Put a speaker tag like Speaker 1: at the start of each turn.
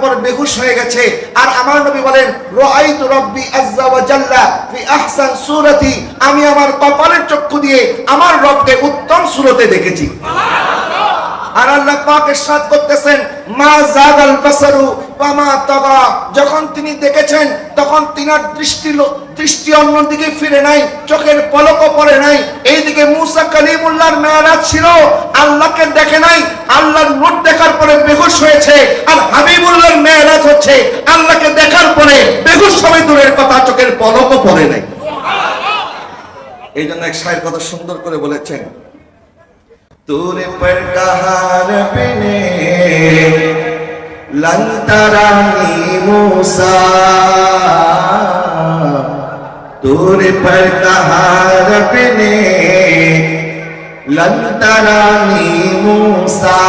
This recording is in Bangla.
Speaker 1: পর বেহুশ হয়ে গেছে। আর আমার নবী বলেন, রাআইতু রাব্বি আযজা ওয়া জাল্লা ফি আহসান সূরাতি, আমি আমার কপালের চক্ষু দিয়ে আমার রবকে উত্তম সূরতে দেখেছি। আর আল্লাহ পাক ইরশাদ করতেছেন, মা যাগাল বাসারু ওয়া মা তাগা, যখন তিনি দেখেছেন তখন তিনার দৃষ্টি অন্যদিকে ফিরে নাই, চোখের পলকও পড়ে নাই। এইদিকে মুসা কালিমুল্লাহর মেরাজ ছিল, আল্লাহকে দেখে নাই, আল্লাহর নূর দেখার পরে বেহুশ হয়েছে। আর হাবিবুল্লাহর মেরাজ হচ্ছে আল্লাহকে দেখার পরে বেহুশ হবে দূরের কথা, চোখের পলকও পড়ে নাই। এই জন্য এক শায়ের কত সুন্দর করে বলেছেন, तूरे पर कहार बिने लंतरानी मूसा, तूरे पर कहार बिने लंतरानी मूसा,